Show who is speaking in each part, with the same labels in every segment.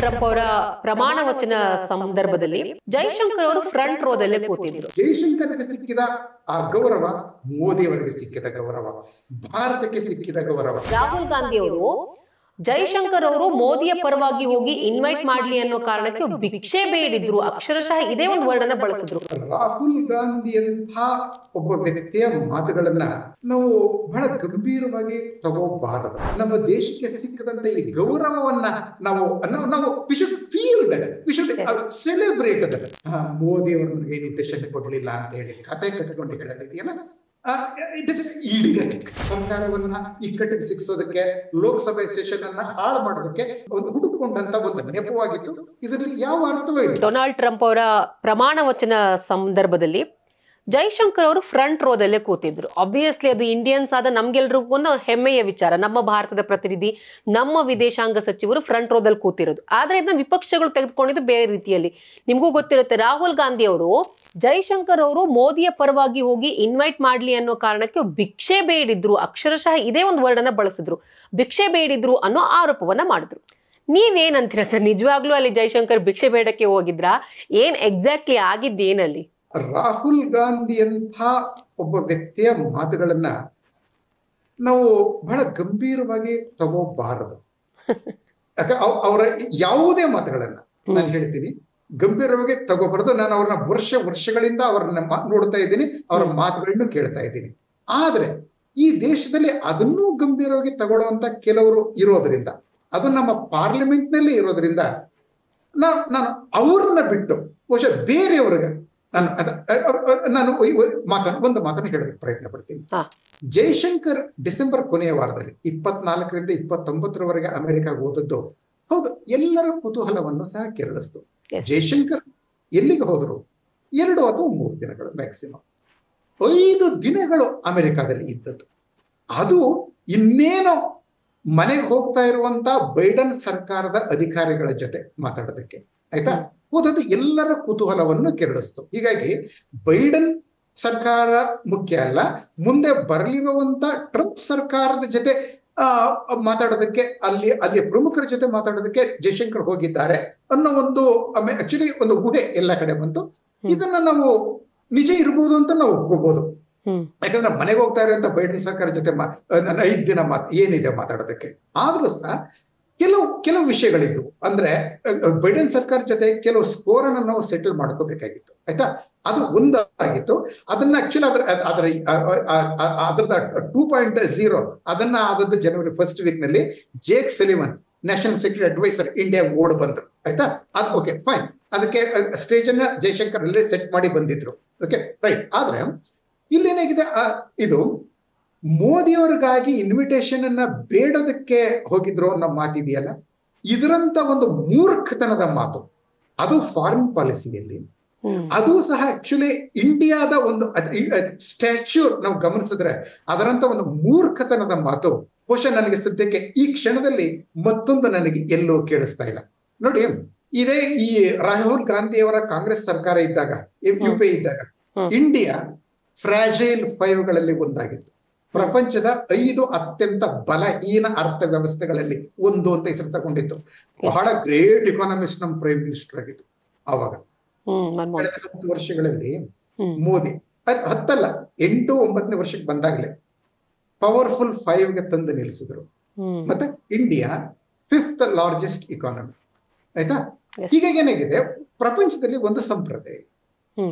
Speaker 1: Trump ಅವರ ಪ್ರಮಾಣ ವಚನ ಸಂದರ್ಭದಲ್ಲಿ ಜೈಶಂಕರ್ ಅವರು ಫ್ರಂಟ್ ರೋದಲ್ಲೇ ಕೂತಿದ್ರು.
Speaker 2: ಜೈಶಂಕರ್ಗೆ ಸಿಕ್ಕಿದ ಆ ಗೌರವ ಮೋದಿಯವರಿಗೆ ಸಿಕ್ಕಿದ ಗೌರವ, ಭಾರತಕ್ಕೆ ಸಿಕ್ಕಿದ ಗೌರವ.
Speaker 1: ರಾಹುಲ್ ಗಾಂಧಿ ಅವರು ಜೈಶಂಕರ್ ಅವರು ಮೋದಿಯ ಪರವಾಗಿ ಹೋಗಿ ಇನ್ವೈಟ್ ಮಾಡ್ಲಿ ಅನ್ನೋ ಕಾರಣಕ್ಕೆ ಭಿಕ್ಷೆ ಬೇಡಿದ್ರು, ಅಕ್ಷರಶಃ ಇದೇ ಒಂದು ವರ್ಡ್ ಅನ್ನ ಬಳಸಿದ್ರು.
Speaker 2: ರಾಹುಲ್ ಗಾಂಧಿ ಅಂತ ಒಬ್ಬ ವ್ಯಕ್ತಿಯ ಮಾತುಗಳನ್ನ ನಾವು ಬಹಳ ಗಂಭೀರವಾಗಿ ತಗೋಬಾರದು. ನಮ್ಮ ದೇಶಕ್ಕೆ ಸಿಕ್ಕದಂತ ಈ ಗೌರವವನ್ನ ನಾವು we should feel that, we should celebrate that. Modi ಅವರು ನನಗೆ ಇನ್ವಿಟೇಷನ್ ಕೊಡ್ಲಿಲ್ಲ ಅಂತ ಹೇಳಿ ಕತೆ ಕಟ್ಟಿಕೊಂಡು ಹೇಳೋದಿದೆಯಲ್ಲ, ಸರ್ಕಾರವನ್ನ ಇಕ್ಕಟ್ಟಿಗೆ ಸಿಕ್ಸೋದಕ್ಕೆ, ಲೋಕಸಭೆ ಸೆಷನ್ ಅನ್ನ ಹಾಳು ಮಾಡೋದಕ್ಕೆ ಒಂದು ಹುಡುಕೊಂಡಂತ ಒಂದು ನೆಪವಾಗಿತ್ತು. ಇದರಲ್ಲಿ ಯಾವ ಅರ್ಥವೇ ಇಲ್ಲ.
Speaker 1: ಡೊನಾಲ್ಡ್ ಟ್ರಂಪ್ ಅವರ ಪ್ರಮಾಣ ವಚನ ಸಂದರ್ಭದಲ್ಲಿ ಜೈಶಂಕರ್ ಅವರು ಫ್ರಂಟ್ ರೋದಲ್ಲೇ ಕೂತಿದ್ರು. ಆಬ್ವಿಯಸ್ಲಿ ಅದು ಇಂಡಿಯನ್ಸ್ ಆದ ನಮ್ಗೆಲ್ರಿಗೂ ಒಂದು ಹೆಮ್ಮೆಯ ವಿಚಾರ. ನಮ್ಮ ಭಾರತದ ಪ್ರತಿನಿಧಿ, ನಮ್ಮ ವಿದೇಶಾಂಗ ಸಚಿವರು ಫ್ರಂಟ್ ರೋದಲ್ಲಿ ಕೂತಿರೋದು. ಆದ್ರೆ ಇದನ್ನ ವಿಪಕ್ಷಗಳು ತೆಗೆದುಕೊಂಡಿದ್ದು ಬೇರೆ ರೀತಿಯಲ್ಲಿ. ನಿಮ್ಗೂ ಗೊತ್ತಿರುತ್ತೆ, ರಾಹುಲ್ ಗಾಂಧಿ ಅವರು ಜೈಶಂಕರ್ ಅವರು ಮೋದಿಯ ಪರವಾಗಿ ಹೋಗಿ ಇನ್ವೈಟ್ ಮಾಡ್ಲಿ ಅನ್ನೋ ಕಾರಣಕ್ಕೆ ಭಿಕ್ಷೆ ಬೇಡಿದ್ರು, ಅಕ್ಷರಶಃ ಇದೇ ಒಂದು ವರ್ಡ್ ಅನ್ನ ಬಳಸಿದ್ರು, ಭಿಕ್ಷೆ ಬೇಡಿದ್ರು ಅನ್ನೋ ಆರೋಪವನ್ನ ಮಾಡಿದ್ರು. ನೀವೇನಂತೀರಾ ಸರ್? ನಿಜವಾಗ್ಲೂ ಅಲ್ಲಿ ಜೈಶಂಕರ್ ಭಿಕ್ಷೆ ಬೇಡಕ್ಕೆ ಹೋಗಿದ್ರಾ? ಏನ್ ಎಕ್ಸಾಕ್ಟ್ಲಿ ಆಗಿದ್ದೇನಲ್ಲಿ?
Speaker 2: ರಾಹುಲ್ ಗಾಂಧಿ ಅಂತ ಒಬ್ಬ ವ್ಯಕ್ತಿಯ ಮಾತುಗಳನ್ನ ನಾವು ಬಹಳ ಗಂಭೀರವಾಗಿ ತಗೋಬಾರದು. ಅವರ ಯಾವುದೇ ಮಾತುಗಳನ್ನ ನಾನು ಹೇಳ್ತೀನಿ, ಗಂಭೀರವಾಗಿ ತಗೋಬಾರದು. ನಾನು ಅವ್ರನ್ನ ವರ್ಷಗಳಿಂದ ಅವ್ರನ್ನ ನೋಡ್ತಾ ಇದ್ದೀನಿ, ಅವರ ಮಾತುಗಳನ್ನು ಕೇಳ್ತಾ ಇದ್ದೀನಿ. ಆದ್ರೆ ಈ ದೇಶದಲ್ಲಿ ಅದನ್ನೂ ಗಂಭೀರವಾಗಿ ತಗೊಳ್ಳುವಂತ ಕೆಲವರು ಇರೋದ್ರಿಂದ, ಅದು ನಮ್ಮ ಪಾರ್ಲಿಮೆಂಟ್ ನಲ್ಲಿ ಇರೋದ್ರಿಂದ ನಾನು ಅವ್ರನ್ನ ಬಿಟ್ಟು ಬಹುಶಃ ಬೇರೆಯವ್ರಿಗೆ ನಾನು ಒಂದು ಮಾತನ್ನು ಹೇಳೋದಕ್ಕೆ ಪ್ರಯತ್ನ ಪಡ್ತೀನಿ. ಜೈಶಂಕರ್ ಡಿಸೆಂಬರ್ ಕೊನೆಯ ವಾರದಲ್ಲಿ 24ರಿಂದ 29ರವರೆಗೆ ಅಮೆರಿಕಾಗೆ ಹೋದದ್ದು ಹೌದು, ಎಲ್ಲರ ಕುತೂಹಲವನ್ನು ಸಹ ಕೆರಳಿಸ್ತು. ಜೈಶಂಕರ್ ಎಲ್ಲಿಗೆ ಹೋದರು? 2 ಅಥವಾ 3 ದಿನಗಳು ಮ್ಯಾಕ್ಸಿಮಮ್. 5 ದಿನಗಳು ಅಮೆರಿಕಾದಲ್ಲಿ ಇದ್ದದ್ದು. ಅದು ಇನ್ನೇನೋ ಮನೆಗೆ ಹೋಗ್ತಾ ಇರುವಂತ ಬೈಡನ್ ಸರ್ಕಾರದ ಅಧಿಕಾರಿಗಳ ಜೊತೆ ಮಾತಾಡೋದಕ್ಕೆ, ಆಯ್ತಾ, ಹೋದದ್ದು ಎಲ್ಲರ ಕುತೂಹಲವನ್ನು ಕೆರಳಿಸ್ತು. ಹೀಗಾಗಿ ಬೈಡನ್ ಸರ್ಕಾರ ಮುಖ್ಯ ಅಲ್ಲ, ಮುಂದೆ ಬರಲಿರುವಂತ ಟ್ರಂಪ್ ಸರ್ಕಾರದ ಜೊತೆ ಮಾತಾಡೋದಕ್ಕೆ, ಅಲ್ಲಿ ಪ್ರಮುಖರ ಜೊತೆ ಮಾತಾಡೋದಕ್ಕೆ ಜೈಶಂಕರ್ ಹೋಗಿದ್ದಾರೆ ಅನ್ನೋ ಒಂದು ಆಕ್ಚುಲಿ ಒಂದು ಊಹೆ ಎಲ್ಲ ಕಡೆ ಬಂತು. ಇದನ್ನ ನಾವು ನಿಜ ಇರ್ಬೋದು ಅಂತ ನಾವು ಹೋಗ್ಬೋದು. ಯಾಕಂದ್ರೆ ಮನೆಗೆ ಹೋಗ್ತಾ ಇರುವಂತ ಬೈಡನ್ ಸರ್ಕಾರ ಜೊತೆ 5 ದಿನ ಏನಿದೆ ಮಾತಾಡೋದಕ್ಕೆ. ಆದ್ರೂ ಸಹ ಕೆಲವು ವಿಷಯಗಳಿದ್ದು, ಅಂದ್ರೆ ಬೈಡನ್ ಸರ್ಕಾರ ಜೊತೆ ಕೆಲವು ಸ್ಕೋರ್ ಅನ್ನು ನಾವು ಸೆಟಲ್ ಮಾಡ್ಕೋಬೇಕಾಗಿತ್ತು, ಆಯ್ತಾ. ಅದು ಒಂದಾಗಿತ್ತು. ಅದನ್ನ ಆಕ್ಚುಲಿ ಅದ್ರದ 2.0 ಅದನ್ನ ಆದದ್ದು ಜನವರಿ 1st ವೀಕ್ ನಲ್ಲಿ Jake Sullivan, national security adviser, India ಓಡ್ ಬಂದ್ರು, ಆಯ್ತಾ. ಅದು ಓಕೆ ಫೈನ್, ಅದಕ್ಕೆ ಸ್ಟೇಜ್ ಅನ್ನ ಜೈಶಂಕರ್ ಅಲ್ಲೇ ಸೆಟ್ ಮಾಡಿ ಬಂದಿದ್ರು, ಓಕೆ ರೈಟ್. ಆದ್ರೆ ಇಲ್ಲೇನಾಗಿದೆ, ಇದು ಮೋದಿಯವರಿಗಾಗಿ ಇನ್ವಿಟೇಷನ್ ಅನ್ನ ಬೇಡೋದಕ್ಕೆ ಹೋಗಿದ್ರು ಅನ್ನೋ ಮಾತಿದೆಯಲ್ಲ, ಇದರಂತ ಒಂದು ಮೂರ್ಖತನದ ಮಾತು ಅದು ಫಾರಿನ್ ಪಾಲಿಸಿಯಲ್ಲಿ. ಅದು ಸಹ ಆಕ್ಚುಲಿ ಇಂಡಿಯಾದ ಒಂದು ಸ್ಟ್ಯಾಚ್ಯೂರ್ ನಾವು ಗಮನಿಸಿದ್ರೆ ಅದರಂತ ಒಂದು ಮೂರ್ಖತನದ ಮಾತು ಬಹುಶಃ ನನಗೆ ಸದ್ಯಕ್ಕೆ ಈ ಕ್ಷಣದಲ್ಲಿ ಮತ್ತೊಂದು ನನಗೆ ಎಲ್ಲೂ ಕೇಳಿಸ್ತಾ ಇಲ್ಲ. ನೋಡಿ, ಇದೇ ಈ ರಾಹುಲ್ ಗಾಂಧಿಯವರ ಕಾಂಗ್ರೆಸ್ ಸರ್ಕಾರ ಇದ್ದಾಗ, UPA ಇದ್ದಾಗ, ಇಂಡಿಯಾ ಫ್ರಾಜೈಲ್ 5ಗಳಲ್ಲಿ ಒಂದಾಗಿತ್ತು. ಪ್ರಪಂಚದ 5 ಅತ್ಯಂತ ಬಲಹೀನ ಅರ್ಥವ್ಯವಸ್ಥೆಗಳಲ್ಲಿ ಒಂದು ಅಂತ ಹೆಸರು ತಗೊಂಡಿತ್ತು. ಬಹಳ ಗ್ರೇಟ್ ಇಕಾನಮಿಸ್ಟ್ ನಮ್ಮ ಪ್ರೈಮ್ ಮಿನಿಸ್ಟರ್ ಆಗಿತ್ತು ಆವಾಗ. ಕಳೆದ 10 ವರ್ಷಗಳಲ್ಲಿ ಮೋದಿ 10 ಅಲ್ಲ 8, 9ನೇ ವರ್ಷಕ್ಕೆ ಬಂದಾಗಲೇ ಪವರ್ಫುಲ್ 5ಗೆ ತಂದು ನಿಲ್ಲಿಸಿದ್ರು. ಮತ್ತೆ ಇಂಡಿಯಾ 5th ಲಾರ್ಜೆಸ್ಟ್ ಇಕಾನಮಿ, ಆಯ್ತಾ. ಹೀಗಾಗಿ ಏನಾಗಿದೆ, ಪ್ರಪಂಚದಲ್ಲಿ ಒಂದು ಸಂಪ್ರದಾಯ,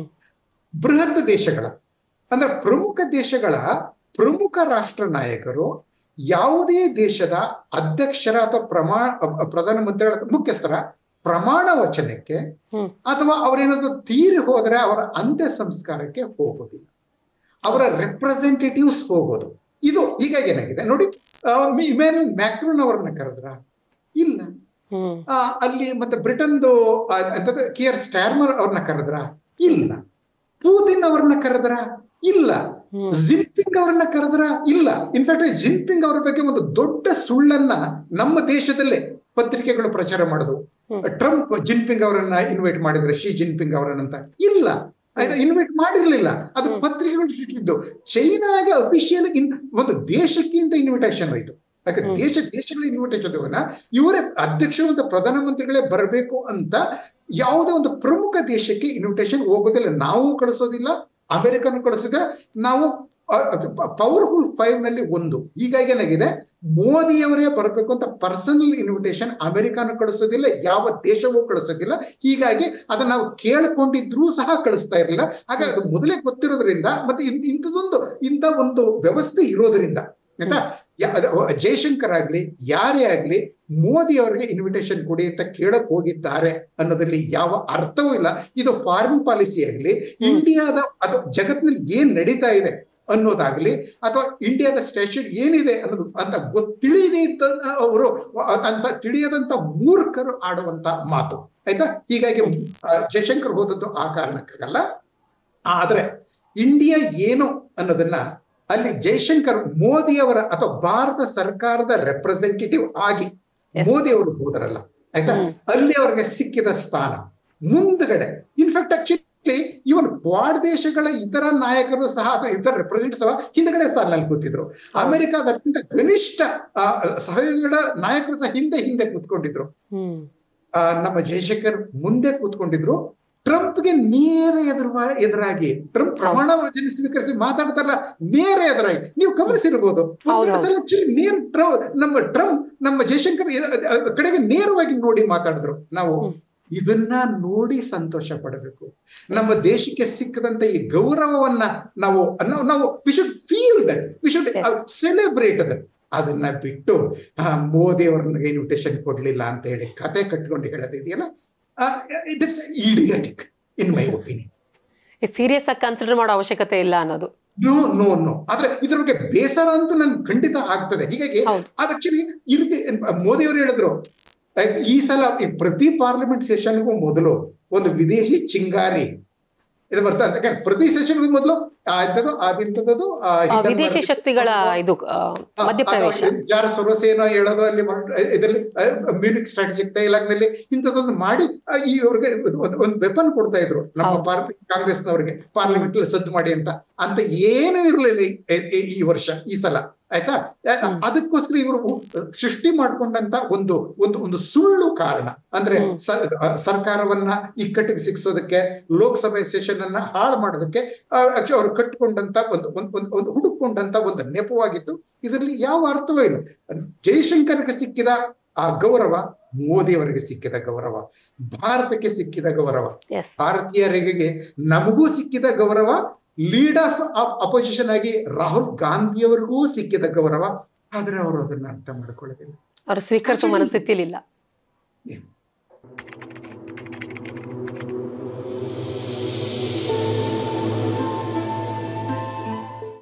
Speaker 2: ಬೃಹತ್ ದೇಶಗಳ ಅಂದ್ರೆ ಪ್ರಮುಖ ದೇಶಗಳ ಪ್ರಮುಖ ರಾಷ್ಟ್ರ ನಾಯಕರು ಯಾವುದೇ ದೇಶದ ಅಧ್ಯಕ್ಷರ ಅಥವಾ ಪ್ರಧಾನಮಂತ್ರಿಗಳ ಮುಖ್ಯಸ್ಥರ ಪ್ರಮಾಣ ವಚನಕ್ಕೆ ಅಥವಾ ಅವರೇನಾದ್ರೂ ತೀರಿ ಹೋದ್ರೆ ಅವರ ಅಂತ್ಯ ಸಂಸ್ಕಾರಕ್ಕೆ ಹೋಗೋದಿಲ್ಲ, ಅವರ ರೆಪ್ರೆಸೆಂಟೇಟಿವ್ಸ್ ಹೋಗೋದು. ಇದು ಹೀಗಾಗಿ ಏನಾಗಿದೆ ನೋಡಿ, ಇಮ್ಯಾನ್ಯುಯಲ್ ಮ್ಯಾಕ್ರೋನ್ ಅವರನ್ನ ಕರೆದ್ರ ಇಲ್ಲ, ಅಲ್ಲಿ ಮತ್ತೆ ಬ್ರಿಟನ್ದು ಕಿಯರ್ ಸ್ಟಾರ್ಮರ್ ಅವ್ರನ್ನ ಕರೆದ್ರ ಇಲ್ಲ, ಪೂತಿನ್ ಅವ್ರನ್ನ ಕರೆದ್ರ ಇಲ್ಲ, ಜಿನ್ಪಿಂಗ್ ಅವರನ್ನ ಕರೆದ್ರ ಇಲ್ಲ. ಇನ್ಫ್ಯಾಕ್ಟ್ ಜಿನ್ಪಿಂಗ್ ಅವರ ಬಗ್ಗೆ ಒಂದು ದೊಡ್ಡ ಸುಳ್ಳನ್ನ ನಮ್ಮ ದೇಶದಲ್ಲೇ ಪತ್ರಿಕೆಗಳು ಪ್ರಚಾರ ಮಾಡೋದು. ಟ್ರಂಪ್ ಜಿನ್ಪಿಂಗ್ ಅವರನ್ನ ಇನ್ವೈಟ್ ಮಾಡಿದ್ರೆ, ಶಿ ಜಿನ್ಪಿಂಗ್ ಅವರನ್ನಂತ ಇಲ್ಲ, ಇನ್ವೈಟ್ ಮಾಡಿರ್ಲಿಲ್ಲ. ಅದು ಪತ್ರಿಕೆಗಳು ಇಟ್ಟಿದ್ದು. ಚೈನಾಗೆ ಅಫಿಷಿಯಲ್ ಒಂದು ದೇಶಕ್ಕಿಂತ ಇನ್ವಿಟೇಷನ್ ಹೋಯ್ತು. ಯಾಕೆ ದೇಶಗಳ ಇನ್ವಿಟೇಷನ್ ಇವರೇ ಅಧ್ಯಕ್ಷರು ಮತ್ತು ಪ್ರಧಾನಮಂತ್ರಿಗಳೇ ಬರಬೇಕು ಅಂತ ಯಾವುದೇ ಒಂದು ಪ್ರಮುಖ ದೇಶಕ್ಕೆ ಇನ್ವಿಟೇಷನ್ ಹೋಗೋದಿಲ್ಲ. ನಾವು ಕಳಿಸೋದಿಲ್ಲ, ಅಮೆರಿಕನು ಕಳಿಸಿದ್ರೆ, ನಾವು ಪವರ್ಫುಲ್ 5 ನಲ್ಲಿ ಒಂದು. ಹೀಗಾಗಿ ಏನಾಗಿದೆ, ಮೋದಿಯವರೇ ಬರಬೇಕು ಅಂತ ಪರ್ಸನಲ್ ಇನ್ವಿಟೇಷನ್ ಅಮೆರಿಕಾನು ಕಳಿಸೋದಿಲ್ಲ, ಯಾವ ದೇಶವೂ ಕಳಿಸೋದಿಲ್ಲ. ಹೀಗಾಗಿ ಅದನ್ನ ನಾವು ಕೇಳ್ಕೊಂಡಿದ್ರೂ ಸಹ ಕಳಿಸ್ತಾ ಇರಲಿಲ್ಲ. ಹಾಗಾಗಿ ಅದು ಮೊದಲೇ ಗೊತ್ತಿರೋದ್ರಿಂದ ಮತ್ತೆ ಇಂಥ ಒಂದು ವ್ಯವಸ್ಥೆ ಇರೋದ್ರಿಂದ ಆಯ್ತಾ, ಜಯಶಂಕರ್ ಆಗ್ಲಿ ಯಾರೇ ಆಗ್ಲಿ ಮೋದಿ ಅವರಿಗೆ ಇನ್ವಿಟೇಷನ್ ಕೊಡಿ ಅಂತ ಕೇಳಕ್ ಹೋಗಿದ್ದಾರೆ ಅನ್ನೋದ್ರಲ್ಲಿ ಯಾವ ಅರ್ಥವೂ ಇಲ್ಲ. ಇದು ಫಾರಿನ್ ಪಾಲಿಸಿ ಆಗ್ಲಿ, ಇಂಡಿಯಾದ ಅದು ಜಗತ್ತಿನಲ್ಲಿ ಏನ್ ನಡೀತಾ ಇದೆ ಅನ್ನೋದಾಗ್ಲಿ, ಅಥವಾ ಇಂಡಿಯಾದ ಸ್ಟ್ಯಾಚ್ಯೂಟ್ ಏನಿದೆ ಅನ್ನೋದು ಅಂತ ತಿಳಿಯದೆ ಅವರು ಅಂತ ತಿಳಿಯದಂತ ಮೂರ್ಖರು ಆಡುವಂತ ಮಾತು ಆಯ್ತಾ. ಹೀಗಾಗಿ ಜಯಶಂಕರ್ ಹೋದದ್ದು ಆ ಕಾರಣಕ್ಕಾಗಲ್ಲ. ಆದ್ರೆ ಇಂಡಿಯಾ ಏನು ಅನ್ನೋದನ್ನ ಅಲ್ಲಿ ಜಯಶಂಕರ್ ಮೋದಿಯವರ ಅಥವಾ ಭಾರತ ಸರ್ಕಾರದ ರೆಪ್ರೆಸೆಂಟೇಟಿವ್ ಆಗಿ ಮೋದಿ ಅವರು ಹೋದರಲ್ಲ ಆಯ್ತಾ, ಅಲ್ಲಿ ಅವ್ರಿಗೆ ಸಿಕ್ಕಿದ ಸ್ಥಾನ ಮುಂದ್ಗಡೆ ಇನ್ಫ್ಯಾಕ್ಟ್ ಆಕ್ಚುಲಿ ಇವನ್ ಕ್ವಾಡ್ ದೇಶಗಳ ಇತರ ನಾಯಕರು ಸಹ ಅಥವಾ ಇತರ ರೆಪ್ರೆಸೆಂಟೇಟಿವ್ ಸಹ ಹಿಂದ್ಗಡೆ ಸಾಲಿನಲ್ಲಿ ಕೂತಿದ್ರು. ಅಮೆರಿಕಾದ ಅತ್ಯಂತ ಕನಿಷ್ಠ ಸಹಯೋಗಿಗಳ ನಾಯಕರು ಸಹ ಹಿಂದೆ ಕೂತ್ಕೊಂಡಿದ್ರು. ನಮ್ಮ ಜಯಶಂಕರ್ ಮುಂದೆ ಕೂತ್ಕೊಂಡಿದ್ರು. ಟ್ರಂಪ್ಗೆ ನೇರ ಎದುರಾಗಿ ಟ್ರಂಪ್ ಪ್ರಮಾಣ ವಚನ ಸ್ವೀಕರಿಸಿ ಮಾತಾಡ್ತಾರಲ್ಲ, ನೇರ ಎದುರಾಗಿ ನೀವು ಗಮನಿಸಿರ್ಬೋದು. ನೇರ ಟ್ರಂಪ್ ನಮ್ಮ ಜಯಶಂಕರ್ ಕಡೆಗೆ ನೇರವಾಗಿ ನೋಡಿ ಮಾತಾಡಿದ್ರು. ನಾವು ಇದನ್ನ ನೋಡಿ ಸಂತೋಷ ಪಡಬೇಕು. ನಮ್ಮ ದೇಶಕ್ಕೆ ಸಿಕ್ಕದಂತ ಈ ಗೌರವವನ್ನ ನಾವು we should feel that, we should celebrate that. ಅದನ್ನ ಬಿಟ್ಟು ಮೋದಿ ಅವ್ರನ್ನ ಇನ್ವಿಟೇಷನ್ ಕೊಡ್ಲಿಲ್ಲ ಅಂತ ಹೇಳಿ ಕತೆ ಕಟ್ಕೊಂಡು ಹೇಳೋದಿದೆಯಲ್ಲ, it's idiotic in my opinion.
Speaker 1: Serious ಆಗಿ ಕನ್ಸಿಡರ್ ಮಾಡೋ ಅವಶ್ಯಕತೆ ಇಲ್ಲ ಅನ್ನೋದು.
Speaker 2: ನೋ ಆದ್ರೆ ಇದ್ರ ಬಗ್ಗೆ ಬೇಸರ ಅಂತೂ ನನ್ ಖಂಡಿತ ಆಗ್ತದೆ. ಹೀಗಾಗಿ ಅದು ಆಕ್ಚುಲಿ ಈ ರೀತಿ ಮೋದಿ ಅವರು ಹೇಳಿದ್ರು, ಈ ಸಲ ಪ್ರತಿ ಪಾರ್ಲಿಮೆಂಟ್ ಸೆಷನ್ಗೂ ಮೊದಲು ಒಂದು ವಿದೇಶಿ ಚಿಂಗಾರಿ ಇದು ಬರ್ತಾ ಅಂತ. ಪ್ರತಿ ಸೆಷನ್ಗೂ ಮೊದಲು
Speaker 1: ವಿದೇಶಿ ಶಕ್ತಿಗಳ ಇದು ಮಧ್ಯಪ್ರವೇಶ,
Speaker 2: ಜಾರ್ ಸೊರೋಸೇನೋ ಹೇಳೋದು ಅಲ್ಲಿ ಇದರಲ್ಲಿ ಮ್ಯೂನಿಕ್ ಸ್ಟ್ರಾಟಜಿಕ್ ಡೈಲಾಗ್ ನಲ್ಲಿ ಇಂಥದ್ದೊಂದು ಮಾಡಿ ಇವ್ರಿಗೆ ಒಂದು ವೆಪನ್ ಕೊಡ್ತಾ ಇದ್ರು ನಮ್ಮ ಕಾಂಗ್ರೆಸ್ನವ್ರಿಗೆ, ಪಾರ್ಲಿಮೆಂಟ್ ಸದ್ದು ಮಾಡಿ ಅಂತ ಏನೂ ಇರಲಿಲ್ಲ ಈ ವರ್ಷ, ಈ ಸಲ ಆಯ್ತಾ. ಅದಕ್ಕೋಸ್ಕರ ಇವರು ಸೃಷ್ಟಿ ಮಾಡ್ಕೊಂಡಂತ ಒಂದು ಸುಳ್ಳು ಕಾರಣ ಅಂದ್ರೆ ಸರ್ಕಾರವನ್ನ ಇಕ್ಕಟ್ಟಿಗೆ ಸಿಕ್ಸೋದಕ್ಕೆ, ಲೋಕಸಭೆ ಸೆಷನ್ ಅನ್ನ ಹಾಳು ಮಾಡೋದಕ್ಕೆ ಅವರು ಕಟ್ಟಿಕೊಂಡಂತ ಒಂದು ಹುಡುಕೊಂಡಂತ ಒಂದು ನೆಪವಾಗಿತ್ತು. ಇದರಲ್ಲಿ ಯಾವ ಅರ್ಥವೂ ಇಲ್ಲ. ಜಯಶಂಕರ್ಗೆ ಸಿಕ್ಕಿದ ಆ ಗೌರವ ಮೋದಿಯವರಿಗೆ ಸಿಕ್ಕಿದ ಗೌರವ, ಭಾರತಕ್ಕೆ ಸಿಕ್ಕಿದ ಗೌರವ, ಭಾರತೀಯರಿಗೆ ನಮಗೂ ಸಿಕ್ಕಿದ ಗೌರವ, ಲೀಡರ್ ಆಫ್ ಅಪೋಸಿಷನ್ ಆಗಿ ರಾಹುಲ್ ಗಾಂಧಿಯವರಿಗೂ ಸಿಕ್ಕಿದ ಗೌರವ. ಆದ್ರೆ ಅವರು ಅದನ್ನ ಅರ್ಥ ಮಾಡ್ಕೊಳ್ಳೋದಿಲ್ಲ,
Speaker 1: ಅವರು ಸ್ವೀಕರಿಸುವ ಮನಸ್ಥಿತಿಲಿಲ್ಲ.